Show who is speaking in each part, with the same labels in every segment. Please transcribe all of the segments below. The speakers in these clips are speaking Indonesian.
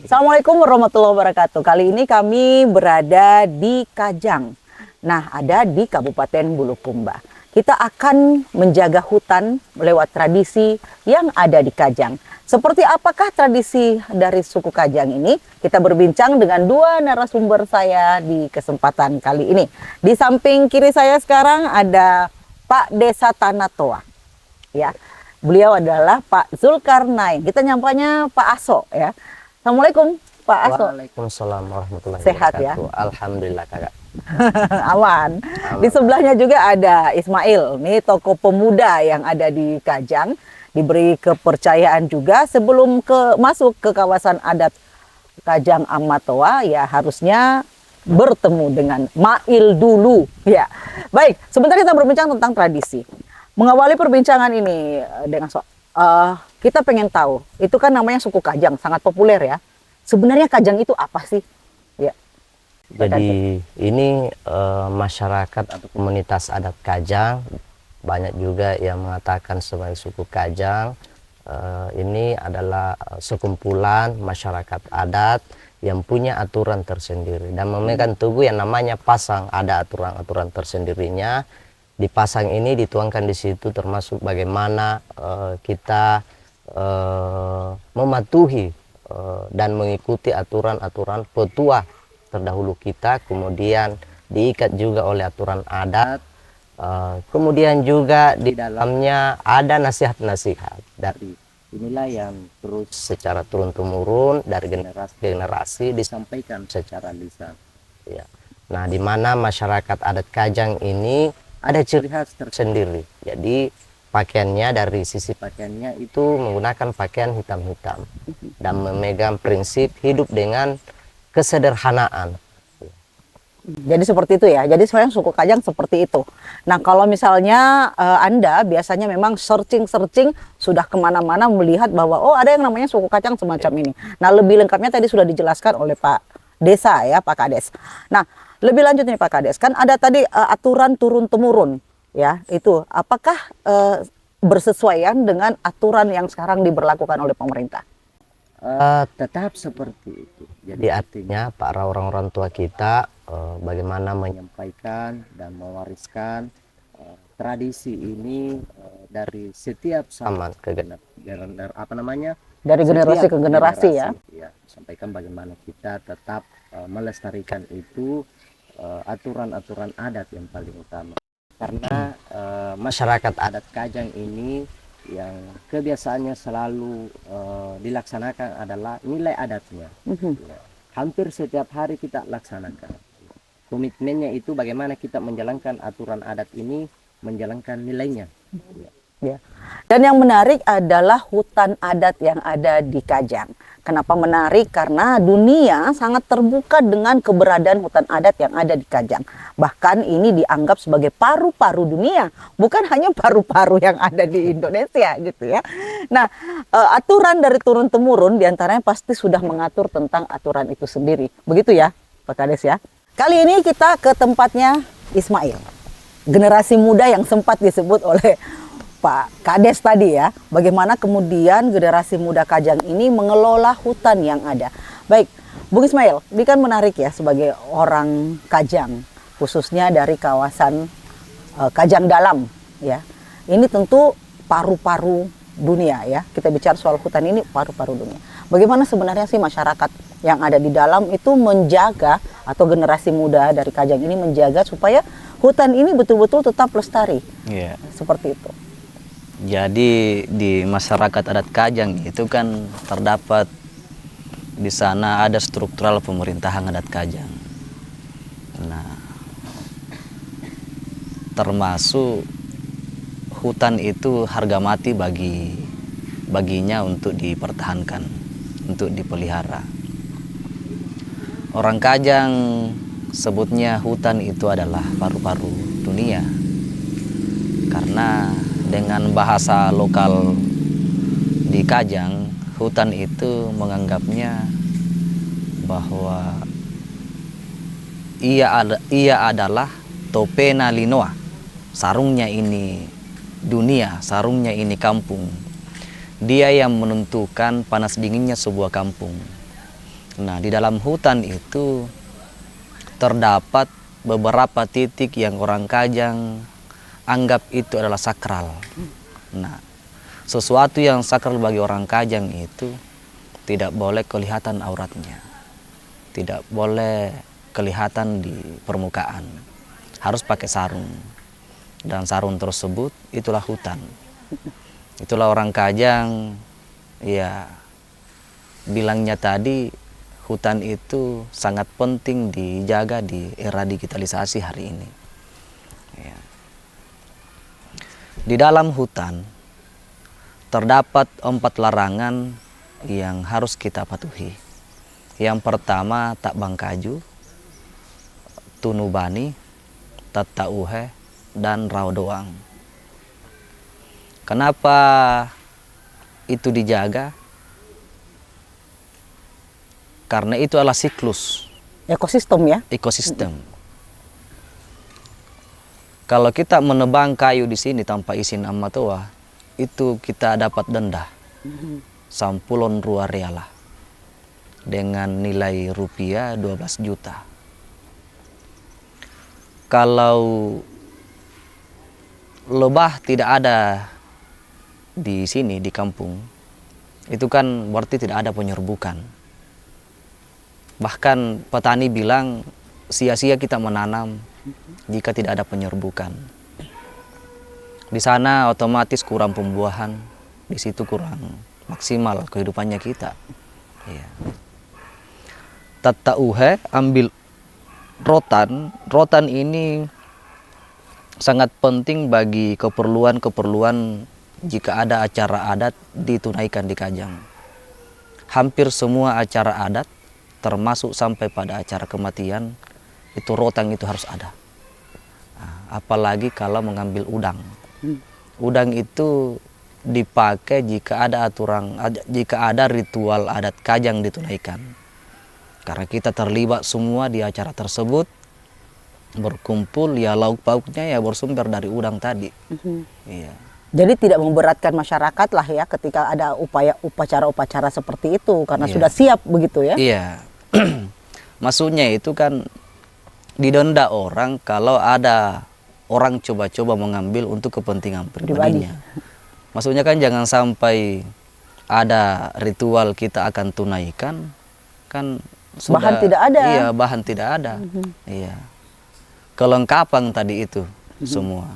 Speaker 1: Assalamualaikum warahmatullahi wabarakatuh. Kali ini kami berada di Kajang. Nah, ada di Kabupaten Bulukumba. Kita akan menjaga hutan lewat tradisi yang ada di Kajang. Seperti apakah tradisi dari suku Kajang ini? Kita berbincang dengan dua narasumber saya di kesempatan kali ini. Di samping kiri saya sekarang ada Pak Desa Tanatoa. Ya, beliau adalah Pak Zulkarnain. Kita nyampanya Pak Aso ya. Assalamualaikum Pak Aso.
Speaker 2: Waalaikumsalam warahmatullahi
Speaker 1: Sehat
Speaker 2: wabarakatuh.
Speaker 1: ya?
Speaker 2: Alhamdulillah kakak.
Speaker 1: Aman. Di sebelahnya juga ada Ismail. Nih tokoh pemuda yang ada di Kajang. Diberi kepercayaan juga sebelum masuk ke kawasan adat Kajang Amatoa ya harusnya bertemu dengan Mail dulu ya. Baik, sebentar kita berbincang tentang tradisi. Mengawali perbincangan ini dengan kita pengen tahu, itu kan namanya suku Kajang, sangat populer ya. Sebenarnya Kajang itu apa sih? Ya.
Speaker 2: Jadi ini masyarakat atau komunitas adat Kajang, banyak juga yang mengatakan sebagai suku Kajang. Ini adalah sekumpulan masyarakat adat yang punya aturan tersendiri dan memegang teguh yang namanya pasang. Ada aturan-aturan tersendirinya. Di pasang ini dituangkan di situ termasuk bagaimana kita mematuhi dan mengikuti aturan-aturan petua terdahulu kita, kemudian diikat juga oleh aturan adat, kemudian juga di dalamnya ada nasihat-nasihat dari inilah yang terus secara turun-temurun dari generasi ke generasi disampaikan secara lisan. Ya. Nah, di mana masyarakat adat Kajang ini ada ciri khas tersendiri. Jadi pakaiannya dari sisi pakaiannya itu menggunakan pakaian hitam-hitam dan memegang prinsip hidup dengan kesederhanaan.
Speaker 1: Jadi seperti itu ya. Jadi sebenarnya suku Kajang seperti itu. Nah kalau misalnya Anda biasanya memang searching sudah kemana-mana melihat bahwa oh ada yang namanya suku Kajang semacam ini. Nah lebih lengkapnya tadi sudah dijelaskan oleh Pak Desa ya, Pak Kades. Nah lebih lanjut nih Pak Kades, kan ada tadi aturan turun-temurun ya, itu apakah bersesuaian dengan aturan yang sekarang diberlakukan oleh pemerintah?
Speaker 2: Tetap seperti itu. Jadi artinya para orang-orang tua kita bagaimana menyampaikan dan mewariskan tradisi ini dari setiap zaman ke
Speaker 1: dari generasi ke generasi ya.
Speaker 2: Ya, sampaikan bagaimana kita tetap melestarikan itu aturan-aturan adat yang paling utama. Karena masyarakat adat Kajang ini yang kebiasaannya selalu dilaksanakan adalah nilai adatnya. Ya, hampir setiap hari kita laksanakan. Komitmennya itu bagaimana kita menjalankan aturan adat ini, menjalankan nilainya.
Speaker 1: Ya. Dan yang menarik adalah hutan adat yang ada di Kajang. Kenapa menarik? Karena dunia sangat terbuka dengan keberadaan hutan adat yang ada di Kajang. Bahkan ini dianggap sebagai paru-paru dunia, bukan hanya paru-paru yang ada di Indonesia gitu ya. Nah, aturan dari turun-temurun diantaranya pasti sudah mengatur tentang aturan itu sendiri. Begitu ya, Pak Kades ya. Kali ini kita ke tempatnya Ismail, generasi muda yang sempat disebut oleh Pak Kades tadi ya, bagaimana kemudian generasi muda Kajang ini mengelola hutan yang ada. Baik, Bung Ismail, ini kan menarik ya sebagai orang Kajang, khususnya dari kawasan Kajang Dalam ya. Ini tentu paru-paru dunia ya. Kita bicara soal hutan ini paru-paru dunia. Bagaimana sebenarnya sih masyarakat yang ada di dalam itu menjaga atau generasi muda dari Kajang ini menjaga supaya hutan ini betul-betul tetap lestari.
Speaker 3: Iya.
Speaker 1: Seperti itu.
Speaker 3: Jadi di masyarakat adat Kajang itu kan terdapat di sana ada struktural pemerintahan adat Kajang. Nah, termasuk hutan itu harga mati baginya untuk dipertahankan, untuk dipelihara. Orang Kajang sebutnya hutan itu adalah paru-paru dunia. Karena dengan bahasa lokal di Kajang, hutan itu menganggapnya bahwa ia adalah topena linoa, sarungnya ini dunia, sarungnya ini kampung. Dia yang menentukan panas dinginnya sebuah kampung. Nah, di dalam hutan itu terdapat beberapa titik yang orang Kajang anggap itu adalah sakral. Nah, sesuatu yang sakral bagi orang Kajang itu tidak boleh kelihatan auratnya, tidak boleh kelihatan di permukaan, harus pakai sarung. Dan sarung tersebut itulah hutan. Itulah orang Kajang ya bilangnya tadi, hutan itu sangat penting dijaga di era digitalisasi hari ini. Ya. Di dalam hutan terdapat 4 larangan yang harus kita patuhi. Yang pertama, tak bangkaju, tunubani, tatauhe, dan raudoang. Kenapa itu dijaga? Karena itu adalah siklus
Speaker 1: Ekosistem ya.
Speaker 3: ekosistem. Kalau kita menebang kayu di sini tanpa izin Amatoa, itu kita dapat denda sampulon rua reala dengan nilai rupiah 12 juta. Kalau lebah tidak ada di sini di kampung, itu kan berarti tidak ada penyerbukan. Bahkan petani bilang sia-sia kita menanam jika tidak ada penyerbukan. Di sana otomatis kurang pembuahan, di situ kurang maksimal kehidupannya kita. Ya. Tatauhe, ambil rotan. Rotan ini sangat penting bagi keperluan-keperluan jika ada acara adat ditunaikan di Kajang. Hampir semua acara adat, termasuk sampai pada acara kematian, itu rotan itu harus ada. Nah, apalagi kalau mengambil udang. Udang itu dipakai jika ada ritual adat Kajang ditunaikan. Karena kita terlibat semua di acara tersebut, berkumpul ya lauk pauknya ya bersumber dari udang tadi. Iya.
Speaker 1: Jadi tidak memberatkan masyarakat lah ya ketika ada upacara-upacara seperti itu karena
Speaker 3: Iya.
Speaker 1: sudah siap begitu ya.
Speaker 3: Iya. Maksudnya itu kan didenda orang kalau ada orang coba-coba mengambil untuk kepentingan pribadinya. Maksudnya kan jangan sampai ada ritual kita akan tunaikan kan sudah,
Speaker 1: Bahan tidak ada.
Speaker 3: Iya, bahan tidak ada. Iya. Kelengkapan tadi itu semua.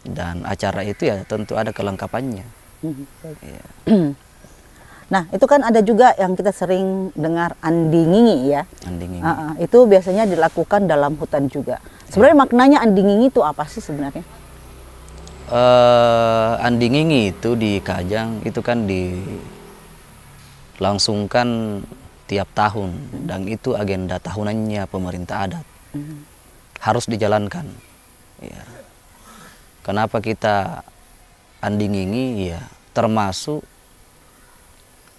Speaker 3: Dan acara itu ya tentu ada kelengkapannya. Iya.
Speaker 1: Nah, itu kan ada juga yang kita sering dengar andingingi ya.
Speaker 3: Andingingi.
Speaker 1: Itu biasanya dilakukan dalam hutan juga. Sebenarnya maknanya andingingi itu apa sih sebenarnya?
Speaker 3: Andingingi itu di Kajang itu kan dilangsungkan tiap tahun dan itu agenda tahunannya pemerintah adat. Harus dijalankan. Ya. Kenapa kita andingingi? Ya, termasuk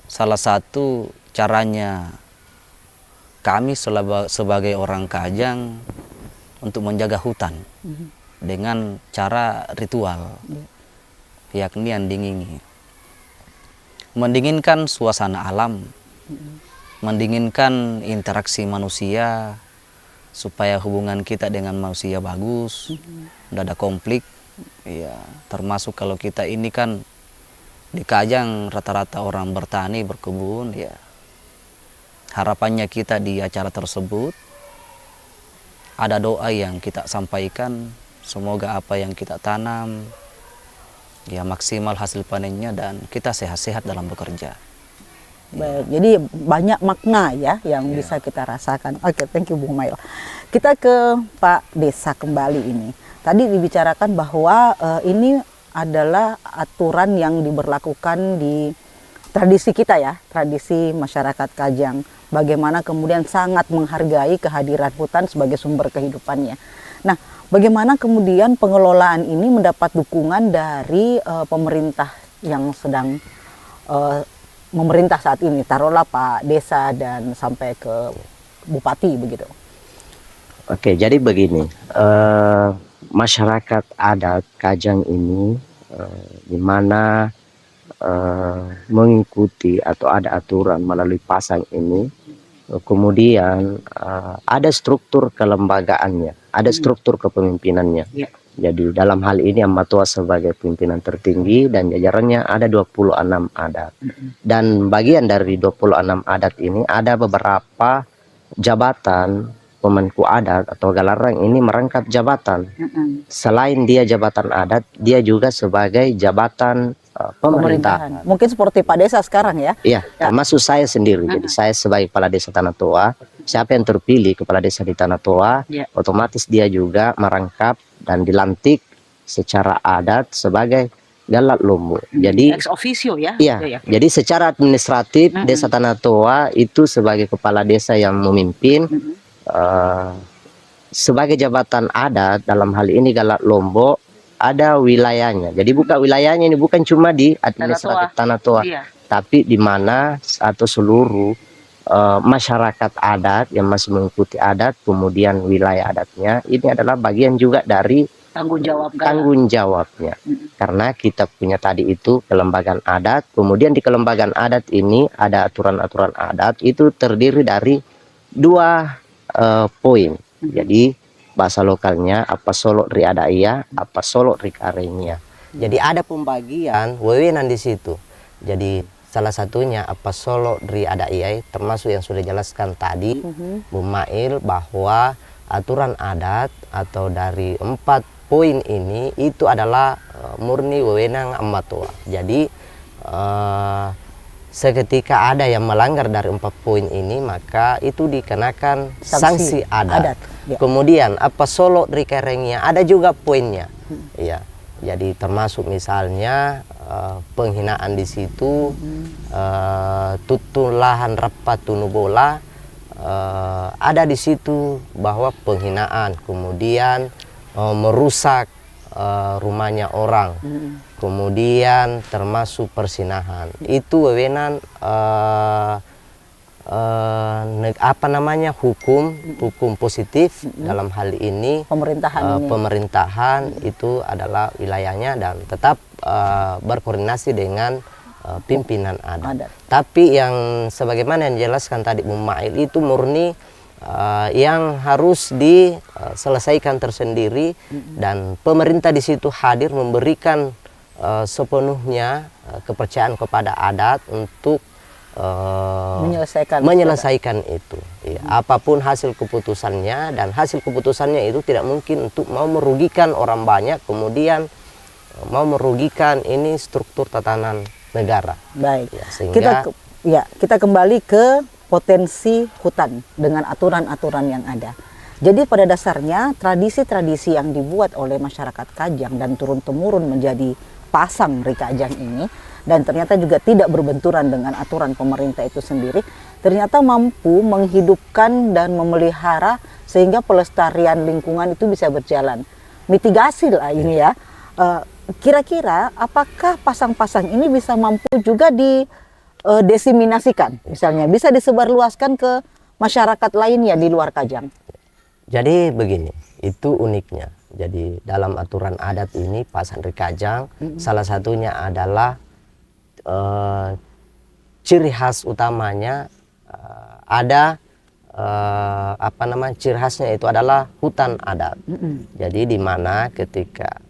Speaker 3: salah satu caranya kami sebagai orang Kajang untuk menjaga hutan dengan cara ritual, yakni andingingi. Mendinginkan suasana alam, mendinginkan interaksi manusia supaya hubungan kita dengan manusia bagus, tidak ada konflik. Ya, termasuk kalau kita ini kan di Kajang rata-rata orang bertani, berkebun, ya. Harapannya kita di acara tersebut ada doa yang kita sampaikan, semoga apa yang kita tanam ya maksimal hasil panennya dan kita sehat-sehat dalam bekerja.
Speaker 1: Baik, jadi banyak makna ya yang bisa kita rasakan. Oke, thank you Bung Mail. Kita ke Pak Desa kembali ini. Tadi dibicarakan bahwa ini adalah aturan yang diberlakukan di tradisi kita ya, tradisi masyarakat Kajang. Bagaimana kemudian sangat menghargai kehadiran hutan sebagai sumber kehidupannya. Nah, bagaimana kemudian pengelolaan ini mendapat dukungan dari pemerintah yang sedang memerintah saat ini, taruhlah Pak Desa dan sampai ke Bupati begitu.
Speaker 4: Oke, jadi begini, masyarakat adat Kajang ini di mana mengikuti atau ada aturan melalui pasang ini kemudian ada struktur kelembagaannya, ada struktur kepemimpinannya.
Speaker 1: Ya.
Speaker 4: Jadi dalam hal ini Ambatua sebagai pimpinan tertinggi dan jajarannya ada 26 adat. Dan bagian dari 26 adat ini ada beberapa jabatan pemenku adat atau galarang ini merangkap jabatan. Selain dia jabatan adat, dia juga sebagai jabatan pemerintahan.
Speaker 1: Mungkin seperti Pak Desa sekarang ya.
Speaker 4: Iya, termasuk saya sendiri. Jadi saya sebagai kepala desa Tanah Toa, siapa yang terpilih kepala desa di Tanah Toa, otomatis dia juga merangkap dan dilantik secara adat sebagai Galat Lombo. Jadi
Speaker 1: Ex officio ya.
Speaker 4: iya, jadi secara administratif desa Tanah Toa itu sebagai kepala desa yang memimpin sebagai jabatan adat dalam hal ini Galat Lombok ada wilayahnya. Jadi bukan wilayahnya ini bukan cuma di administratif Tanah Toa, tapi di mana atau seluruh masyarakat adat yang masih mengikuti adat, kemudian wilayah adatnya ini adalah bagian juga dari tanggung jawabnya. Karena kita punya tadi itu kelembagaan adat, kemudian di kelembagaan adat ini ada aturan-aturan adat itu terdiri dari 2 poin. Jadi bahasa lokalnya apa solok ri adaiya, apa solok ri karenya.
Speaker 2: Jadi ada pembagian wewenang di situ. Jadi salah satunya apa solok ri adaiya termasuk yang sudah dijelaskan tadi Bu Mail bahwa aturan adat atau dari 4 poin ini itu adalah murni wewenang Ambatua. Jadi seketika ada yang melanggar dari 4 poin ini maka itu dikenakan sanksi adat. Kemudian apa solok ri karenya ada juga poinnya. Ya. Jadi termasuk misalnya penghinaan di situ, tutulahan rapat tunubola, ada di situ bahwa penghinaan, kemudian merusak rumahnya orang, kemudian termasuk persinahan. Itu wewenang hukum positif dalam hal ini pemerintahan itu adalah wilayahnya dan tetap berkoordinasi dengan pimpinan adat. Tapi yang sebagaimana yang dijelaskan tadi Bu Mail itu murni yang harus diselesaikan tersendiri dan pemerintah di situ hadir memberikan sepenuhnya kepercayaan kepada adat untuk menyelesaikan itu. Ya, apapun hasil keputusannya dan hasil keputusannya itu tidak mungkin untuk mau merugikan orang banyak, kemudian mau merugikan ini struktur tatanan negara.
Speaker 1: Baik.
Speaker 2: Ya, sehingga
Speaker 1: kita kembali ke potensi hutan dengan aturan-aturan yang ada. Jadi pada dasarnya tradisi-tradisi yang dibuat oleh masyarakat Kajang dan turun-temurun menjadi pasang Ri Kajang ini dan ternyata juga tidak berbenturan dengan aturan pemerintah itu sendiri, ternyata mampu menghidupkan dan memelihara sehingga pelestarian lingkungan itu bisa berjalan. Mitigasi lah ini ya. Kira-kira apakah pasang-pasang ini bisa mampu juga didesiminasikan, misalnya bisa disebarluaskan ke masyarakat lainnya di luar Kajang?
Speaker 2: Jadi begini, itu uniknya. Jadi dalam aturan adat ini pasang Ri Kajang salah satunya adalah ciri khas utamanya ada ciri khasnya itu adalah hutan adat. Jadi di mana ketika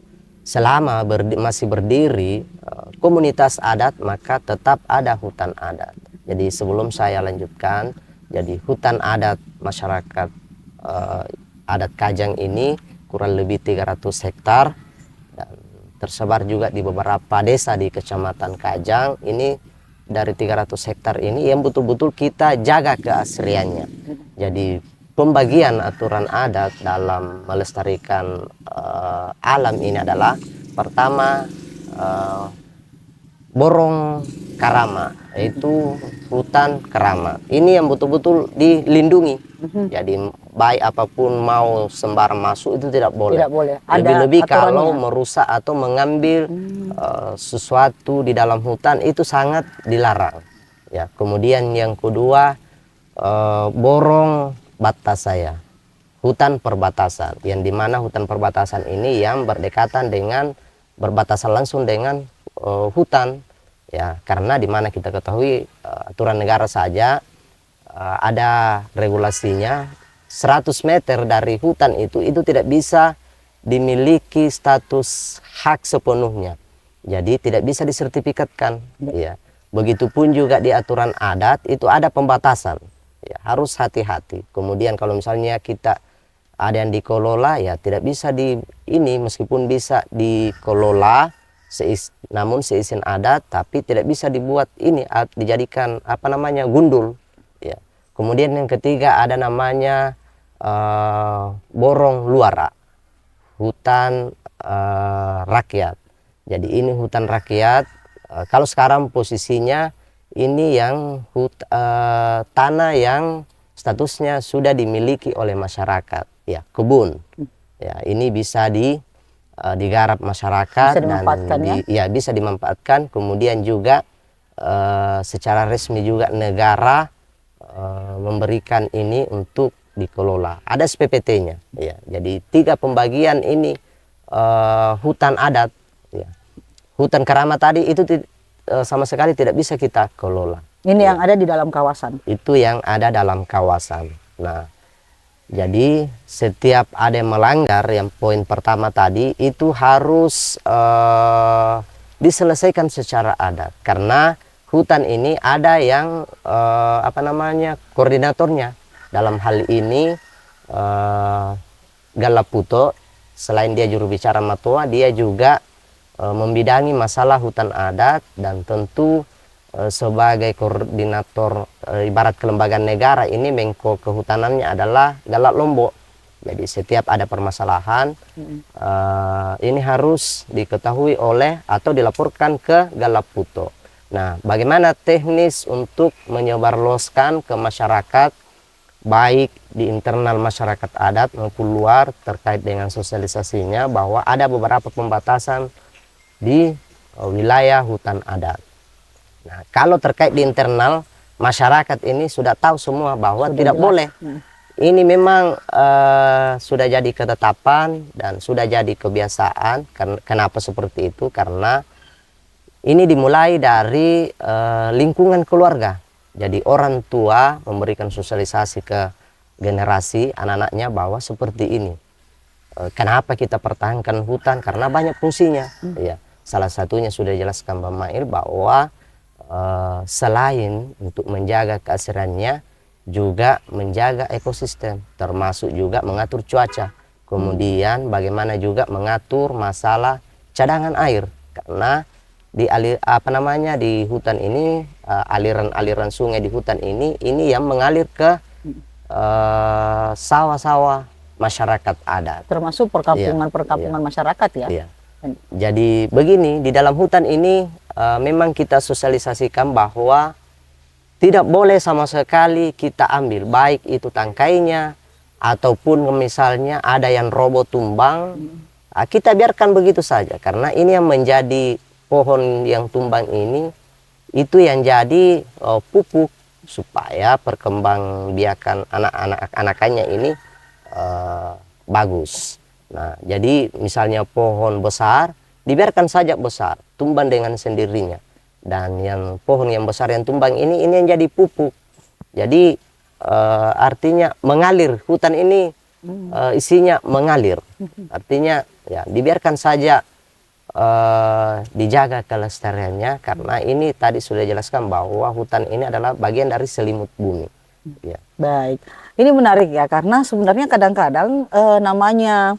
Speaker 2: selama masih berdiri komunitas adat maka tetap ada hutan adat. Jadi sebelum saya lanjutkan, jadi hutan adat masyarakat adat Kajang ini kurang lebih 300 hektar dan tersebar juga di beberapa desa di Kecamatan Kajang. Ini dari 300 hektar ini yang betul-betul kita jaga keasliannya. Jadi pembagian aturan adat dalam melestarikan alam ini adalah pertama Borong Karama, yaitu hutan Karama. Ini yang betul-betul dilindungi. Jadi baik apapun mau sembarang masuk itu tidak boleh.
Speaker 1: Tidak boleh.
Speaker 2: Lebih-lebih kalau merusak atau mengambil sesuatu di dalam hutan itu sangat dilarang. Ya, kemudian yang kedua Borong Batasaya, hutan perbatasan, yang dimana hutan perbatasan ini yang berdekatan dengan berbatasan langsung dengan hutan. Ya, karena dimana kita ketahui aturan negara saja ada regulasinya 100 meter dari hutan itu tidak bisa dimiliki status hak sepenuhnya. Jadi tidak bisa disertifikatkan. Ya. Begitupun juga di aturan adat itu ada pembatasan. Ya, harus hati-hati. Kemudian kalau misalnya kita ada yang dikelola, ya tidak bisa meskipun bisa dikelola namun seizin adat, tapi tidak bisa dibuat dijadikan gundul. Ya. Kemudian yang ketiga ada namanya borong luara, hutan rakyat. Jadi ini hutan rakyat. Kalau sekarang posisinya ini yang tanah yang statusnya sudah dimiliki oleh masyarakat, ya kebun. Ya, ini bisa digarap masyarakat,
Speaker 1: bisa dimanfaatkan,
Speaker 2: dan bisa dimanfaatkan. Kemudian juga secara resmi juga negara memberikan ini untuk dikelola. Ada SPPT-nya. Ya, jadi 3 pembagian ini hutan adat. Ya. Hutan keramat tadi itu sama sekali tidak bisa kita kelola.
Speaker 1: Ini yang ada di dalam kawasan.
Speaker 2: Itu yang ada dalam kawasan. Nah, jadi setiap ada yang melanggar, yang poin pertama tadi itu harus diselesaikan secara adat, karena hutan ini ada yang koordinatornya. Dalam hal ini Galaputo, selain dia juru bicara Matoa, dia juga membidangi masalah hutan adat, dan tentu sebagai koordinator ibarat kelembagaan negara ini Menko Kehutanannya adalah Galak Lombok. Jadi setiap ada permasalahan ini harus diketahui oleh atau dilaporkan ke Galaputo. Nah, bagaimana teknis untuk menyebarluaskan ke masyarakat, baik di internal masyarakat adat maupun luar, terkait dengan sosialisasinya bahwa ada beberapa pembatasan di wilayah hutan adat. Nah, kalau terkait di internal, masyarakat ini sudah tahu semua bahwa tidak boleh. Ini memang sudah jadi ketetapan dan sudah jadi kebiasaan. Kenapa seperti itu? Karena ini dimulai dari lingkungan keluarga. Jadi orang tua memberikan sosialisasi ke generasi anak-anaknya bahwa seperti ini. Kenapa kita pertahankan hutan? Karena banyak fungsinya. Ya. Salah satunya sudah jelaskan Mbak Mail bahwa selain untuk menjaga keasliannya, juga menjaga ekosistem, termasuk juga mengatur cuaca. Kemudian bagaimana juga mengatur masalah cadangan air, karena di hutan ini aliran-aliran sungai di hutan ini yang mengalir ke sawah-sawah masyarakat adat,
Speaker 1: termasuk perkampungan masyarakat ya.
Speaker 2: Iya. Jadi begini, di dalam hutan ini memang kita sosialisasikan bahwa tidak boleh sama sekali kita ambil, baik itu tangkainya ataupun misalnya ada yang roboh tumbang, kita biarkan begitu saja, karena ini yang menjadi pohon yang tumbang ini itu yang jadi pupuk supaya perkembangbiakan anak-anakannya ini bagus. Nah, jadi misalnya pohon besar dibiarkan saja besar, tumbang dengan sendirinya. Dan yang pohon yang besar yang tumbang ini yang jadi pupuk. Jadi artinya mengalir, hutan ini isinya mengalir. Artinya ya dibiarkan saja, dijaga kelestariannya, karena ini tadi sudah jelaskan bahwa hutan ini adalah bagian dari selimut bumi. Ya.
Speaker 1: Baik, ini menarik ya, karena sebenarnya kadang-kadang namanya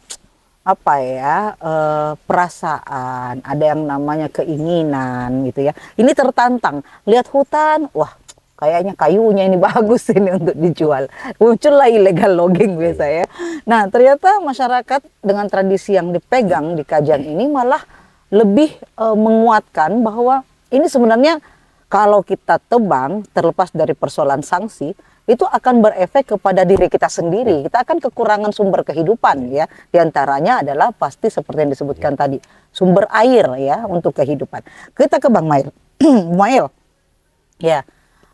Speaker 1: perasaan, ada yang namanya keinginan gitu ya. Ini tertantang, lihat hutan, wah kayaknya kayunya ini bagus ini untuk dijual. Muncullah illegal logging biasa ya. Nah, ternyata masyarakat dengan tradisi yang dipegang di Kajang ini malah lebih menguatkan bahwa ini sebenarnya kalau kita tebang, terlepas dari persoalan sanksi, itu akan berefek kepada diri kita sendiri. Kita akan kekurangan sumber kehidupan ya. Di antaranya adalah pasti seperti yang disebutkan tadi, sumber air ya untuk kehidupan. Kita ke Bang Mail. Mail. Ya.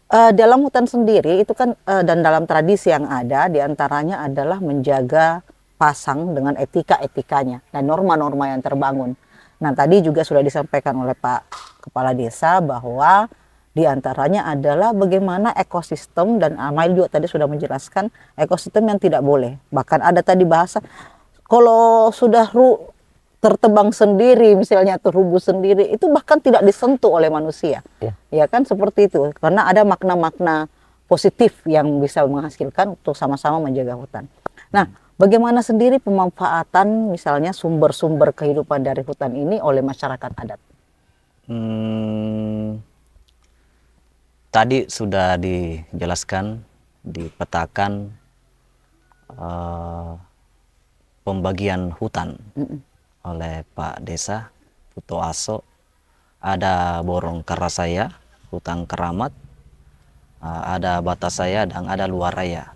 Speaker 1: Dalam hutan sendiri itu kan dan dalam tradisi yang ada, di antaranya adalah menjaga pasang dengan etika-etikanya dan norma-norma yang terbangun. Nah, tadi juga sudah disampaikan oleh Pak Kepala Desa bahwa Di antaranya adalah bagaimana ekosistem, dan Amail juga tadi sudah menjelaskan ekosistem yang tidak boleh. Bahkan ada tadi bahasa kalau sudah tertebang sendiri, misalnya terhubung sendiri, itu bahkan tidak disentuh oleh manusia. Ya kan seperti itu. Karena ada makna-makna positif yang bisa menghasilkan untuk sama-sama menjaga hutan. Nah, bagaimana sendiri pemanfaatan misalnya sumber-sumber kehidupan dari hutan ini oleh masyarakat adat?
Speaker 3: Tadi sudah dijelaskan, dipetakan pembagian hutan oleh Pak Desa Puto Aso. Ada Borong Karasaya, hutan keramat, ada Batasaya, dan ada Luaraya.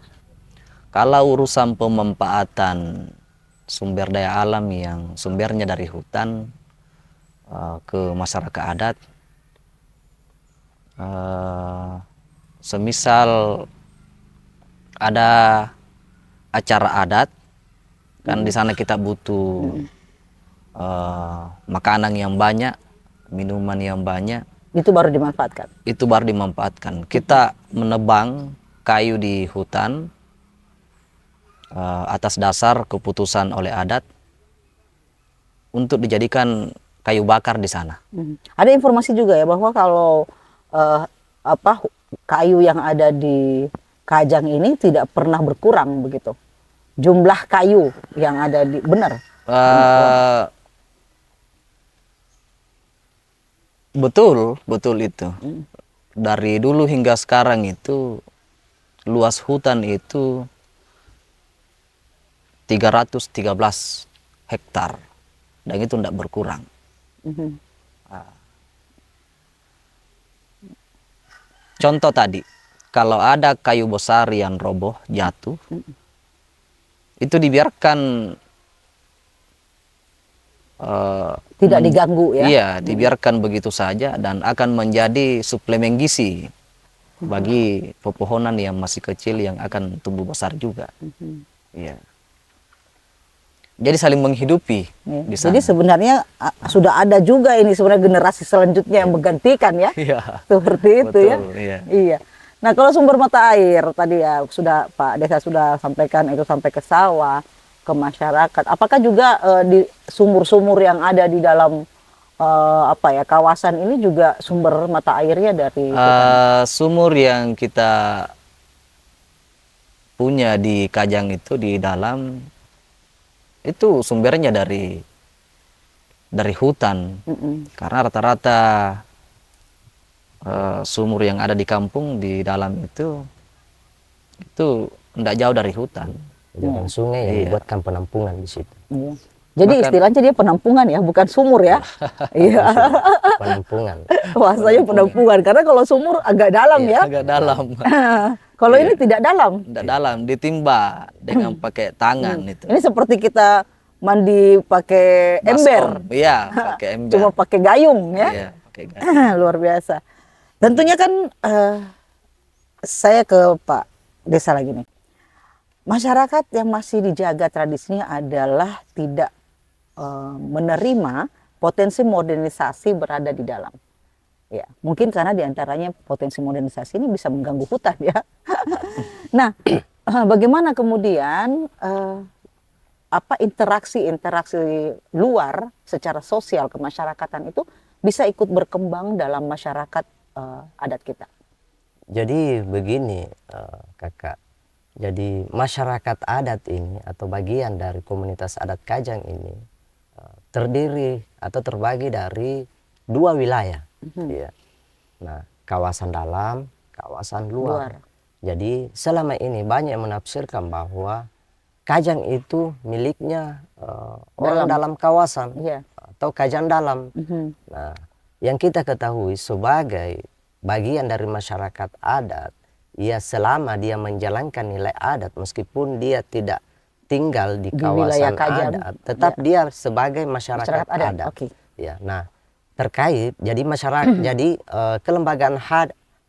Speaker 3: Kalau urusan pemanfaatan sumber daya alam yang sumbernya dari hutan ke masyarakat adat, semisal ada acara adat, kan di sana kita butuh makanan yang banyak, minuman yang banyak.
Speaker 1: Itu baru dimanfaatkan.
Speaker 3: Itu baru dimanfaatkan. Kita menebang kayu di hutan atas dasar keputusan oleh adat untuk dijadikan kayu bakar di sana.
Speaker 1: Ada informasi juga ya bahwa kalau kayu yang ada di Kajang ini tidak pernah berkurang begitu. Jumlah kayu yang ada di benar.
Speaker 3: Betul itu. Dari dulu hingga sekarang itu luas hutan itu 313 hektar dan itu tidak berkurang. Contoh tadi, kalau ada kayu besar yang roboh, jatuh, itu dibiarkan
Speaker 1: tidak diganggu ya.
Speaker 3: Iya, dibiarkan begitu saja dan akan menjadi suplemen gizi bagi pepohonan yang masih kecil yang akan tumbuh besar juga. Iya. Jadi saling menghidupi di sana.
Speaker 1: Jadi sebenarnya sudah ada juga ini sebenarnya generasi selanjutnya yang menggantikan ya.
Speaker 3: Iya.
Speaker 1: Seperti itu ya.
Speaker 3: Iya.
Speaker 1: Iya. Nah, kalau sumber mata air tadi ya sudah Pak Desa sudah sampaikan itu sampai ke sawah, ke masyarakat. Apakah juga di sumur-sumur yang ada di dalam kawasan ini juga sumber mata airnya dari
Speaker 3: sumur yang kita punya di Kajang itu di dalam itu sumbernya dari hutan. Karena rata-rata sumur yang ada di kampung di dalam itu tidak jauh dari hutan.
Speaker 4: Jalan sungai yang dibuatkan penampungan di situ.
Speaker 1: Jadi istilahnya dia penampungan ya, bukan sumur ya. Iya.
Speaker 4: Penampungan.
Speaker 1: Bahasanya penampungan karena kalau sumur agak dalam ya.
Speaker 3: Agak dalam.
Speaker 1: Kalau ini tidak dalam.
Speaker 3: Tidak dalam, ditimba dengan pakai tangan itu.
Speaker 1: Ini seperti kita mandi pakai ember.
Speaker 3: Iya, pakai ember.
Speaker 1: Cuma pakai gayung ya.
Speaker 3: Iya, pakai gayung.
Speaker 1: Luar biasa. Tentunya kan saya ke Pak Desa lagi nih. Masyarakat yang masih dijaga tradisinya adalah tidak menerima potensi modernisasi berada di dalam. Ya, mungkin karena diantaranya potensi modernisasi ini bisa mengganggu hutan ya. Nah, bagaimana kemudian interaksi luar secara sosial kemasyarakatan itu bisa ikut berkembang dalam masyarakat adat kita?
Speaker 2: Jadi begini kakak, jadi masyarakat adat ini atau bagian dari komunitas adat Kajang ini terdiri atau terbagi dari 2 wilayah. Ya. Nah, kawasan dalam, kawasan luar. Jadi selama ini banyak yang menafsirkan bahwa Kajang itu miliknya orang dalam kawasan atau Kajang dalam. Nah, yang kita ketahui sebagai bagian dari masyarakat adat, ya selama dia menjalankan nilai adat meskipun dia tidak tinggal di kawasan adat, tetap dia sebagai masyarakat adat. Ya, nah terkait jadi masyarakat jadi kelembagaan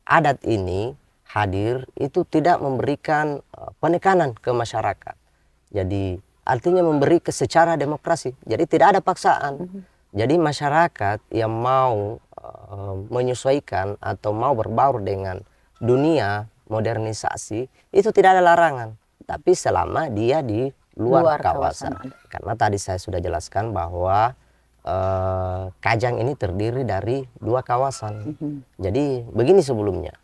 Speaker 2: adat ini hadir itu tidak memberikan penekanan ke masyarakat. Jadi artinya memberi secara demokrasi. Jadi tidak ada paksaan. Jadi masyarakat yang mau menyesuaikan atau mau berbaur dengan dunia modernisasi, itu tidak ada larangan. Tapi selama dia di luar kawasan. Karena tadi saya sudah jelaskan bahwa Kajang ini terdiri dari 2 kawasan. Jadi begini sebelumnya,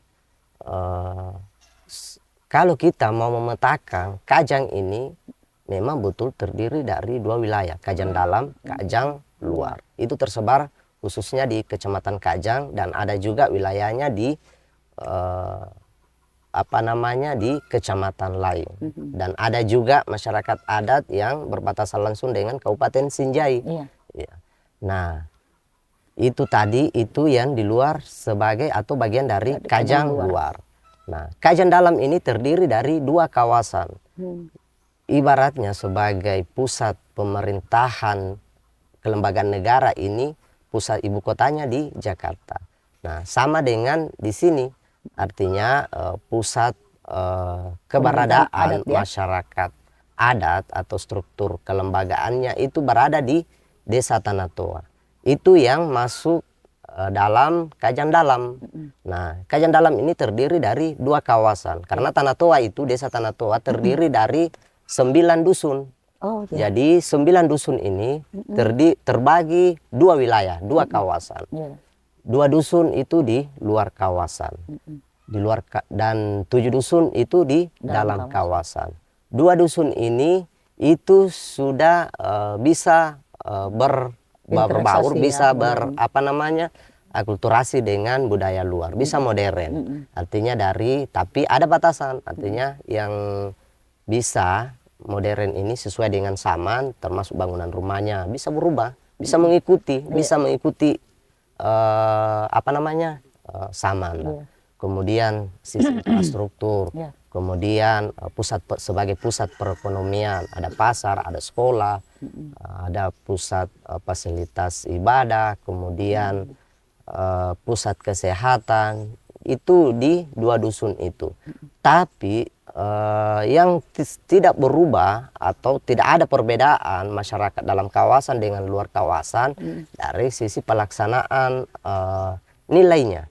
Speaker 2: kalau kita mau memetakan Kajang ini memang betul terdiri dari 2 wilayah, Kajang dalam, Kajang luar. Itu tersebar khususnya di Kecamatan Kajang, dan ada juga wilayahnya di di kecamatan lain. Dan ada juga masyarakat adat yang berbatasan langsung dengan Kabupaten Sinjai. Ya. Nah, itu tadi itu yang di luar sebagai atau bagian dari Kajang luar. Nah, Kajang dalam ini terdiri dari 2 kawasan. Ibaratnya sebagai pusat pemerintahan kelembagaan negara ini, pusat ibu kotanya di Jakarta. Nah, sama dengan di sini, artinya pusat keberadaan masyarakat adat atau struktur kelembagaannya itu berada di Desa Tanah Toa. Itu yang masuk dalam Kajang dalam. Nah, Kajang dalam ini terdiri dari 2 kawasan. Karena Tanah Toa itu, Desa Tanah Toa terdiri dari 9 dusun. Jadi 9 dusun ini terbagi 2 wilayah, 2 kawasan. 2 dusun itu di luar kawasan. Dan 7 dusun itu di dalam kawasan. 2 dusun ini itu sudah bisa berbaur, bisa akulturasi dengan budaya luar, bisa modern. Artinya tapi ada batasan, artinya yang bisa modern ini sesuai dengan zaman, termasuk bangunan rumahnya bisa berubah, bisa mengikuti, zaman. Kemudian sisi infrastruktur, kemudian sebagai pusat perekonomian, ada pasar, ada sekolah, ada pusat fasilitas ibadah, kemudian pusat kesehatan, itu di 2 dusun itu. Tapi yang tidak berubah atau tidak ada perbedaan masyarakat dalam kawasan dengan luar kawasan dari sisi pelaksanaan nilainya.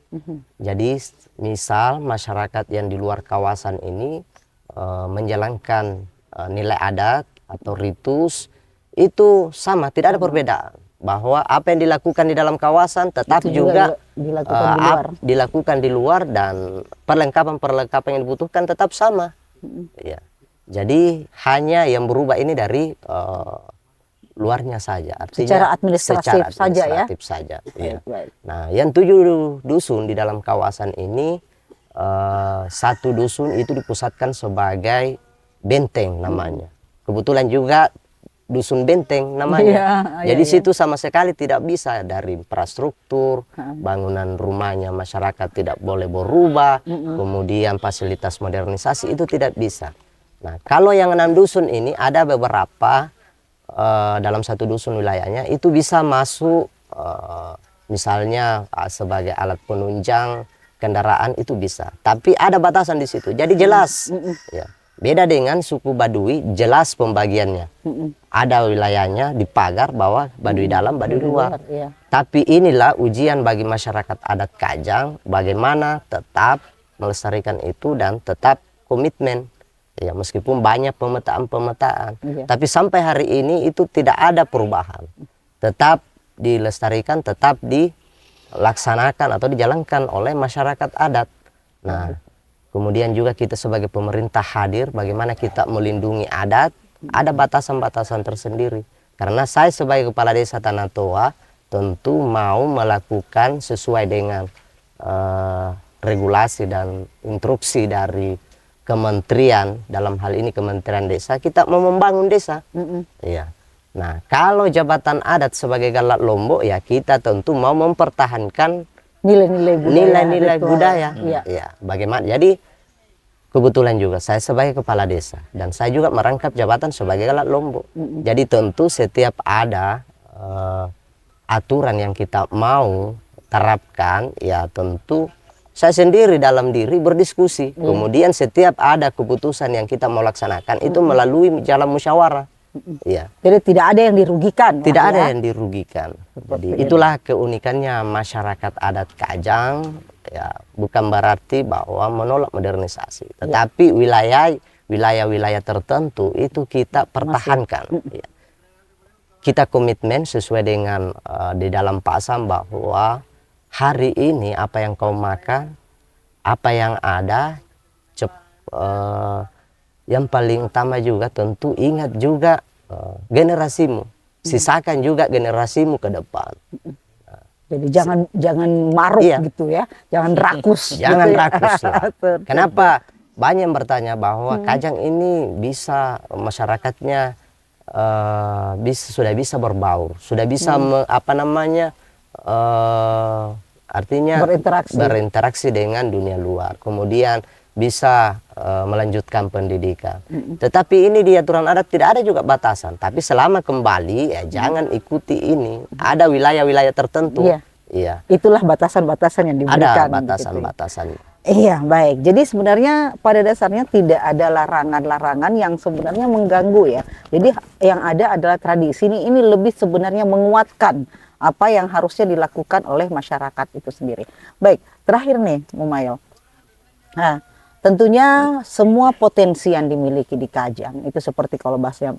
Speaker 2: Jadi misal masyarakat yang di luar kawasan ini menjalankan nilai adat atau ritus itu sama, tidak ada perbedaan. Bahwa apa yang dilakukan di dalam kawasan tetap juga dilakukan di luar, dan perlengkapan yang dibutuhkan tetap sama. Ya. Jadi hanya yang berubah ini dari luarnya saja, artinya
Speaker 1: secara administratif
Speaker 2: saja. Ya. Nah, yang 7 dusun di dalam kawasan ini, 1 dusun itu dipusatkan sebagai benteng namanya. Kebetulan juga dusun benteng namanya. Jadi situ sama sekali tidak bisa dari infrastruktur, bangunan rumahnya masyarakat tidak boleh berubah, kemudian fasilitas modernisasi itu tidak bisa. Nah, kalau yang 6 dusun ini ada beberapa dalam 1 dusun wilayahnya itu bisa masuk misalnya sebagai alat penunjang kendaraan, itu bisa. Tapi ada batasan di situ. Jadi jelas. Ya. Beda dengan suku Baduy, jelas pembagiannya. Ada wilayahnya dipagar bahwa Baduy dalam, Baduy luar. Tapi inilah ujian bagi masyarakat adat Kajang, bagaimana tetap melestarikan itu dan tetap komitmen. Ya, meskipun banyak pemetaan, tapi sampai hari ini itu tidak ada perubahan. Tetap dilestarikan, tetap dilaksanakan atau dijalankan oleh masyarakat adat. Nah, kemudian juga kita sebagai pemerintah hadir, bagaimana kita melindungi adat, ada batasan-batasan tersendiri. Karena saya sebagai Kepala Desa Tanah Toa tentu mau melakukan sesuai dengan regulasi dan instruksi dari kementerian, dalam hal ini Kementerian Desa, kita mau membangun desa. Ya. Nah, kalau jabatan adat sebagai Galak Lombok, ya kita tentu mau mempertahankan nilai-nilai budaya. Ya, bagaimana? Jadi kebetulan juga saya sebagai kepala desa dan saya juga merangkap jabatan sebagai Galak Lombok. Jadi tentu setiap ada aturan yang kita mau terapkan, ya tentu saya sendiri dalam diri berdiskusi. Kemudian setiap ada keputusan yang kita mau laksanakan itu melalui jalan musyawarah. Iya.
Speaker 1: Jadi tidak ada yang dirugikan.
Speaker 2: Tidak
Speaker 1: lah
Speaker 2: ada
Speaker 1: ya.
Speaker 2: yang dirugikan. Jadi
Speaker 1: itu.
Speaker 2: itulah keunikannya masyarakat adat Kajang. Ya, bukan berarti bahwa menolak modernisasi, tetapi wilayah-wilayah tertentu itu kita pertahankan. Ya. Kita komitmen sesuai dengan di dalam pasam bahwa hari ini apa yang kau makan, apa yang ada, yang paling utama juga tentu ingat juga generasimu, sisakan juga generasimu ke depan.
Speaker 1: Jadi jangan maruk
Speaker 2: Iya.
Speaker 1: gitu ya, jangan rakus.
Speaker 2: Jangan
Speaker 1: gitu ya.
Speaker 2: rakus lah. Kenapa banyak yang bertanya bahwa Kajang ini bisa masyarakatnya sudah bisa berbaur, sudah bisa artinya berinteraksi dengan dunia luar, kemudian bisa melanjutkan pendidikan. Tetapi ini di aturan adat tidak ada juga batasan. Tapi selama kembali ya jangan ikuti ini. Ada wilayah-wilayah tertentu.
Speaker 1: Iya.
Speaker 2: Iya.
Speaker 1: Itulah batasan-batasan yang diberikan.
Speaker 2: Ada batasan-batasan.
Speaker 1: Iya, baik. Jadi sebenarnya pada dasarnya tidak ada larangan-larangan yang sebenarnya mengganggu ya. Jadi yang ada adalah tradisi ini lebih sebenarnya menguatkan apa yang harusnya dilakukan oleh masyarakat itu sendiri. Baik, terakhir nih, Mumail. Nah, tentunya semua potensi yang dimiliki di Kajang itu seperti kalau bahasanya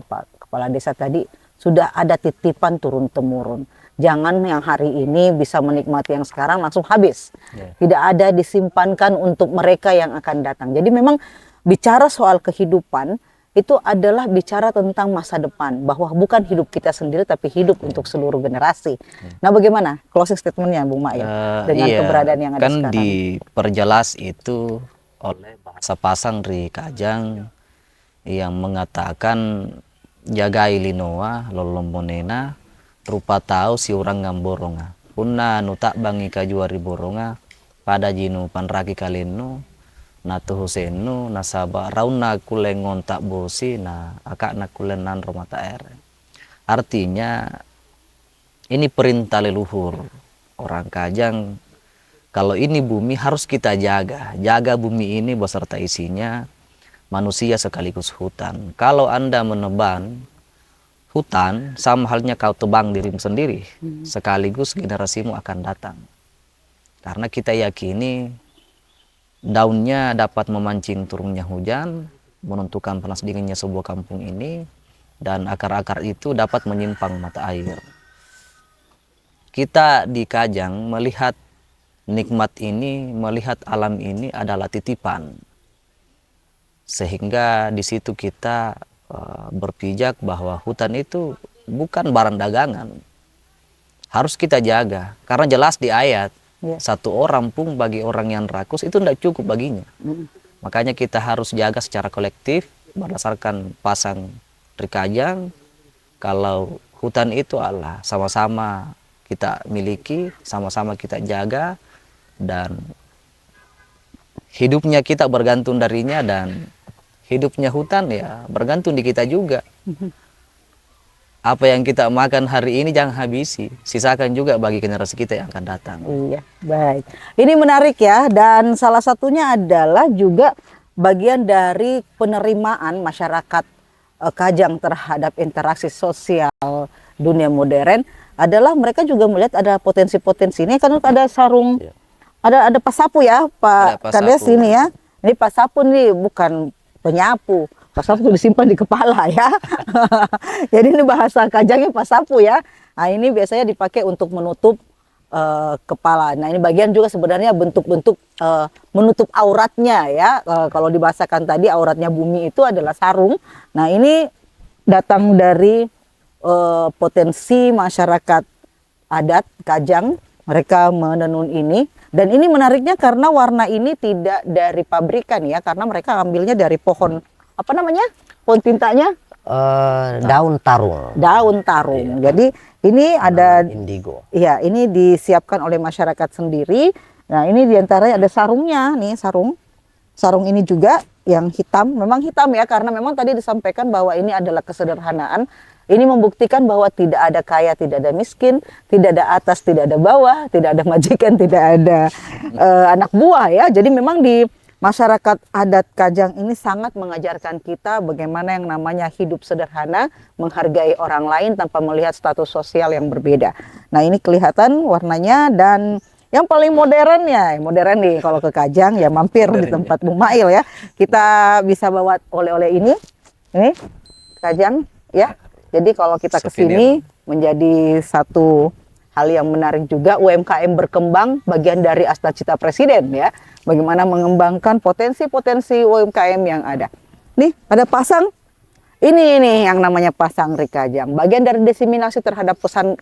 Speaker 1: Pak Kepala Desa tadi sudah ada titipan turun-temurun. Jangan yang hari ini bisa menikmati yang sekarang langsung habis. Tidak ada disimpankan untuk mereka yang akan datang. Jadi memang bicara soal kehidupan itu adalah bicara tentang masa depan. Bahwa bukan hidup kita sendiri tapi hidup untuk seluruh generasi. Nah bagaimana closing statementnya Bung Mail dengan keberadaan yang ada
Speaker 3: kan
Speaker 1: sekarang?
Speaker 3: Diperjelas itu oleh bahasa pasang dari Kajang yang mengatakan jagai linoa lolomonena rupa tahu si orang ngamboronga punna nutak bangi kajuari boronga pada jinu panraki kalenu natu husenu nasaba rauna kulengon tak bosi na akak na kulenan romata ere. Artinya ini perintah leluhur orang Kajang. Kalau ini bumi harus kita jaga bumi ini beserta isinya, manusia sekaligus hutan. Kalau Anda menebang hutan, sama halnya kau tebang dirimu sendiri, sekaligus generasimu akan datang. Karena kita yakini daunnya dapat memancing turunnya hujan, menentukan panas dinginnya sebuah kampung ini, dan akar-akar itu dapat menyimpang mata air. Kita di Kajang melihat nikmat ini, melihat alam ini adalah titipan. Sehingga di situ kita berpijak bahwa hutan itu bukan barang dagangan. Harus kita jaga. Karena jelas di ayat, satu orang pun bagi orang yang rakus itu tidak cukup baginya. Makanya kita harus jaga secara kolektif berdasarkan pasang Kajang. Kalau hutan itu adalah sama-sama kita miliki, sama-sama kita jaga, dan hidupnya kita bergantung darinya, dan hidupnya hutan ya bergantung di kita juga. Apa yang kita makan hari ini jangan habisi, sisakan juga bagi generasi kita yang akan datang.
Speaker 1: Iya, baik. Ini menarik ya, dan salah satunya adalah juga bagian dari penerimaan masyarakat Kajang terhadap interaksi sosial dunia modern adalah mereka juga melihat ada potensi-potensi ini. Kan ada sarung, ada pasapu ya Pak Kades ini ya. Ini pasapu nih bukan penyapu, pasapu disimpan di kepala ya. Jadi ini bahasa Kajangnya pasapu ya. Nah ini biasanya dipakai untuk menutup kepala. Nah ini bagian juga sebenarnya bentuk-bentuk menutup auratnya ya. Kalau dibahasakan tadi auratnya bumi itu adalah sarung. Nah ini datang dari potensi masyarakat adat Kajang, mereka menenun ini. Dan ini menariknya karena warna ini tidak dari pabrikan ya, karena mereka ambilnya dari pohon, apa namanya, pohon tintanya?
Speaker 2: Daun tarung.
Speaker 1: Daun tarung.
Speaker 2: Iya.
Speaker 1: Jadi ini ada
Speaker 2: indigo.
Speaker 1: Iya, ini disiapkan oleh masyarakat sendiri. Nah, ini diantaranya ada sarungnya nih, sarung. Sarung ini juga yang hitam, memang hitam ya, karena memang tadi disampaikan bahwa ini adalah kesederhanaan. Ini membuktikan bahwa tidak ada kaya, tidak ada miskin, tidak ada atas, tidak ada bawah, tidak ada majikan, tidak ada anak buah ya. Jadi memang masyarakat adat Kajang ini sangat mengajarkan kita bagaimana yang namanya hidup sederhana, menghargai orang lain tanpa melihat status sosial yang berbeda. Nah, ini kelihatan warnanya, dan yang paling modern ya, modern nih kalau ke Kajang ya mampir di tempat Bung Mail ya. Kita bisa bawa oleh-oleh ini Kajang ya. Jadi kalau kita ke sini menjadi satu hal yang menarik juga. UMKM berkembang, bagian dari cita-cita Presiden ya. Bagaimana mengembangkan potensi-potensi UMKM yang ada. Nih ada pasang. Ini yang namanya pasang Kajang. Bagian dari diseminasi terhadap pesan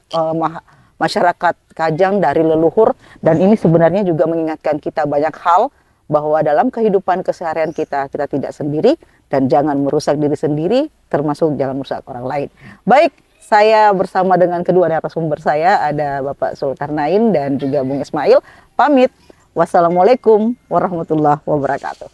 Speaker 1: masyarakat Kajang dari leluhur, dan ini sebenarnya juga mengingatkan kita banyak hal bahwa dalam kehidupan keseharian kita tidak sendiri, dan jangan merusak diri sendiri, termasuk jangan merusak orang lain. Baik, saya bersama dengan kedua narasumber saya, ada Bapak Zulkarnain dan juga Bung Ismail, pamit. Wassalamualaikum warahmatullahi wabarakatuh.